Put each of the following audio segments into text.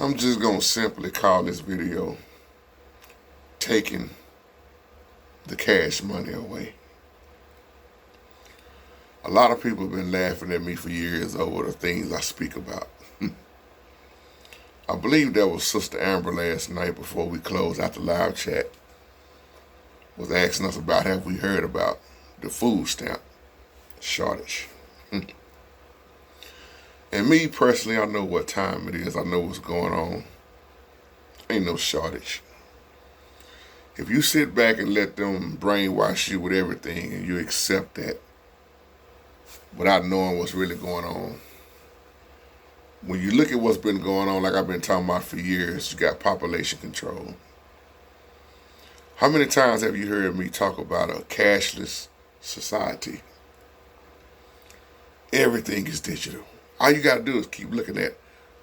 I'm just going to simply call this video Taking the Cash Money Away. A lot of people have been laughing at me for years over the things I speak about. I believe that was Sister Amber last night before we closed out the live chat was asking us about have we heard about the food stamp shortage. And me personally, I know what time it is. I know what's going on. Ain't no shortage. If you sit back and let them brainwash you with everything and you accept that without knowing what's really going on, when you look at what's been going on, like I've been talking about for years, you got population control. How many times have you heard me talk about a cashless society? Everything is digital. All you got to do is keep looking at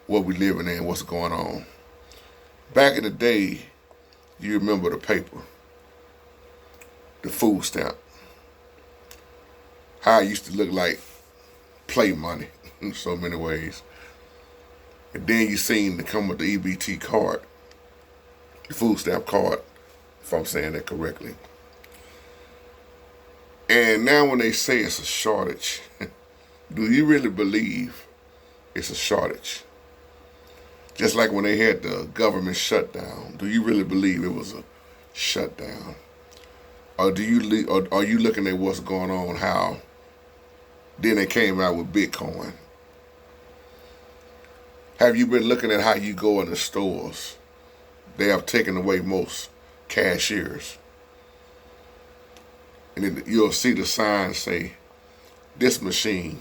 what we're living in, what's going on. Back in the day, you remember the paper, the food stamp, how it used to look like play money in so many ways. And then you seen to come with the EBT card, the food stamp card, if I'm saying that correctly. And now when they say it's a shortage, do you really believe it's a shortage? Just like when they had the government shutdown, do you really believe it was a shutdown? Or are you looking at what's going on, how then they came out with Bitcoin? Have you been looking at how you go in the stores? They have taken away most cashiers. And then you'll see the sign say, this machine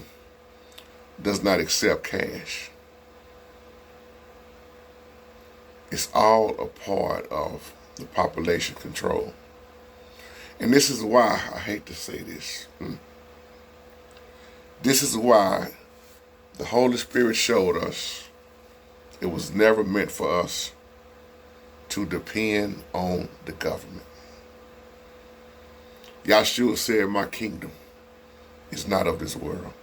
does not accept cash. It's all a part of the population control. And this is why, I hate to say this, this is why the Holy Spirit showed us it was never meant for us to depend on the government. Yahshua said, my kingdom is not of this world.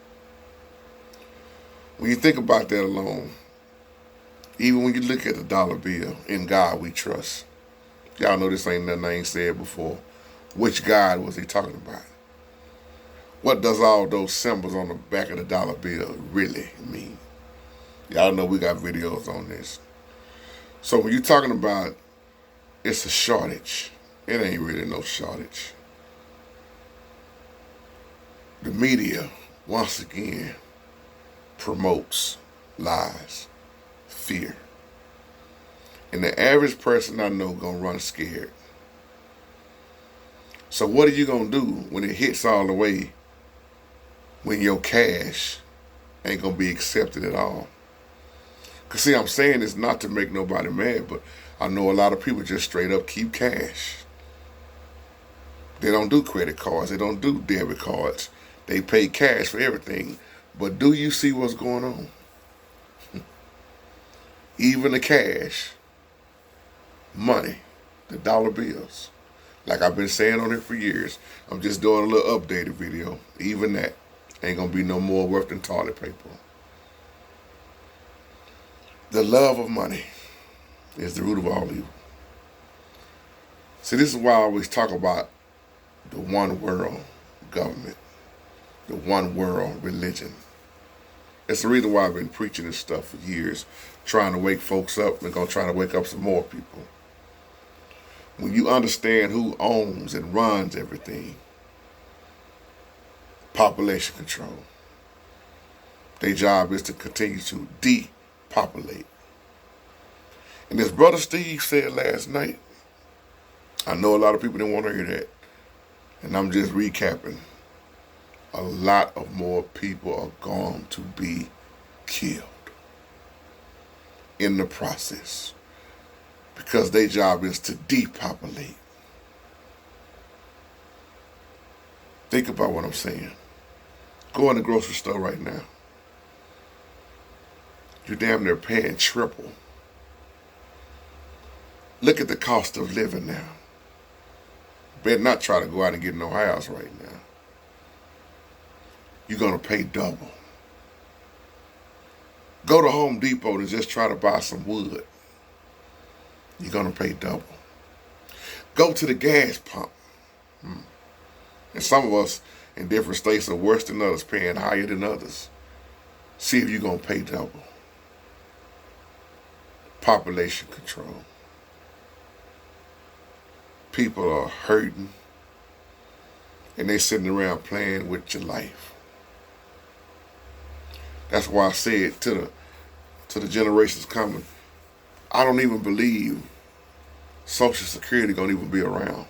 When you think about that alone, even when you look at the dollar bill, in God we trust. Y'all know this ain't nothing I ain't said before. Which God was he talking about? What does all those symbols on the back of the dollar bill really mean? Y'all know we got videos on this. So when you're talking about it's a shortage, it ain't really no shortage. The media, once again, promotes lies, fear. And the average person I know gonna run scared. So what are you gonna do when it hits all the way when your cash ain't gonna be accepted at all? Cause see, I'm saying this not to make nobody mad, but I know a lot of people just straight up keep cash. They don't do credit cards, they don't do debit cards. They pay cash for everything. But do you see what's going on? Even the cash, money, the dollar bills. Like I've been saying on it for years, I'm just doing a little updated video. Even that ain't gonna be no more worth than toilet paper. The love of money is the root of all evil. See, this is why I always talk about the one world government, the one world religion. It's the reason why I've been preaching this stuff for years, trying to wake folks up and gonna try to wake up some more people. When you understand who owns and runs everything, population control. Their job is to continue to depopulate. And as Brother Steve said last night, I know a lot of people didn't want to hear that, and I'm just recapping. A lot of more people are going to be killed in the process because their job is to depopulate. Think about what I'm saying. Go in the grocery store right now. You're damn near paying triple. Look at the cost of living now. Better not try to go out and get no house right now. You're going to pay double. Go to Home Depot and just try to buy some wood. You're going to pay double. Go to the gas pump. And some of us in different states are worse than others, paying higher than others. See if you're going to pay double. Population control. People are hurting, and they sitting around playing with your life. That's why I said to the generations coming, I don't even believe Social Security gonna even be around.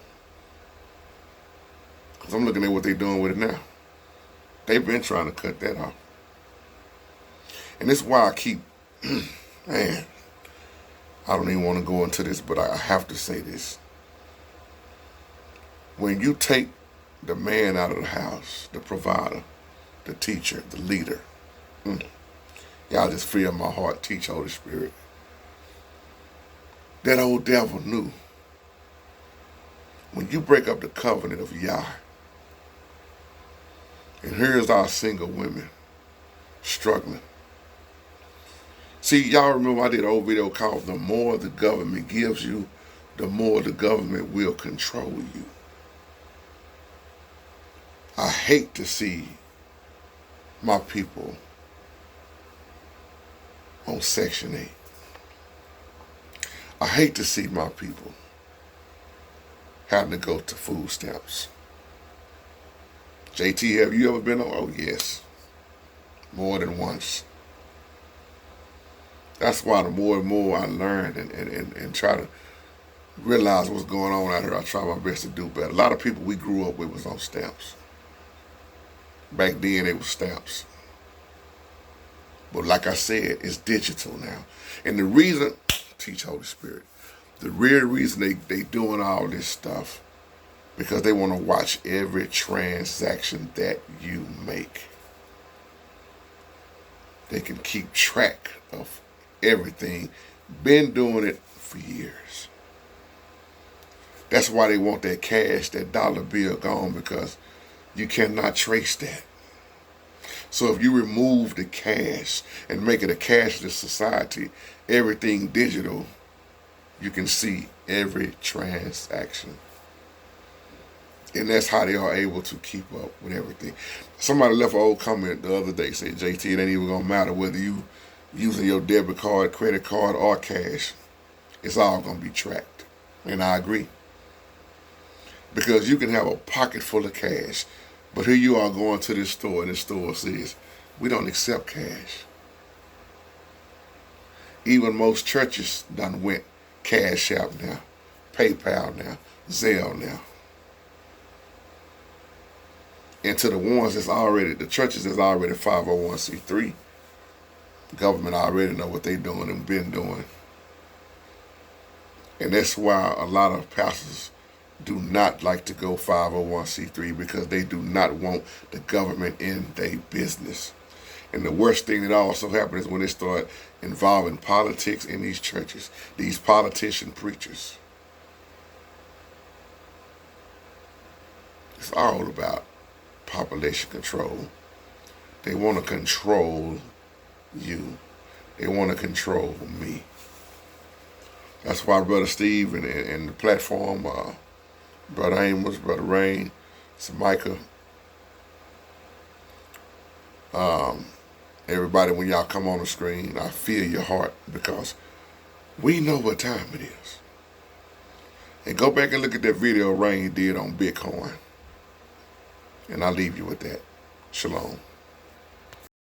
Because I'm looking at what they're doing with it now. They've been trying to cut that off. And this is why I keep, man, I don't even want to go into this, but I have to say this. When you take the man out of the house, the provider, the teacher, the leader, y'all just free up my heart, teach Holy Spirit. That old devil knew. When you break up the covenant of Yah, and here's our single women struggling. See, y'all remember I did an old video called The More the Government Gives You, the more the government will control you. I hate to see my people on Section 8. I hate to see my people having to go to food stamps. JT, have you ever been on? Oh, yes. More than once. That's why the more and more I learn and try to realize what's going on out here, I try my best to do better. A lot of people we grew up with was on stamps. Back then, it was stamps. But like I said, it's digital now. And the reason, teach Holy Spirit, the real reason they doing all this stuff, because they want to watch every transaction that you make. They can keep track of everything. Been doing it for years. That's why they want that cash, that dollar bill gone, because you cannot trace that. So if you remove the cash and make it a cashless society, everything digital, you can see every transaction. And that's how they are able to keep up with everything. Somebody left an old comment the other day, said, JT, it ain't even gonna matter whether you using your debit card, credit card, or cash. It's all gonna be tracked. And I agree. Because you can have a pocket full of cash, but here you are going to this store, and this store says, we don't accept cash. Even most churches done went Cash App now, PayPal now, Zelle now. And to the ones that's already, the churches that's already 501c3, the government already know what they doing and been doing. And that's why a lot of pastors do not like to go 501c3, because they do not want the government in their business. And the worst thing that also happens is when they start involving politics in these churches, these politician preachers. It's all about population control. They want to control you. They want to control me. That's why Brother Steve and the platform, Brother Amos, Brother Rain, Samika, everybody, when y'all come on the screen, I feel your heart, because we know what time it is. And go back and look at that video Rain did on Bitcoin. And I'll leave you with that. Shalom.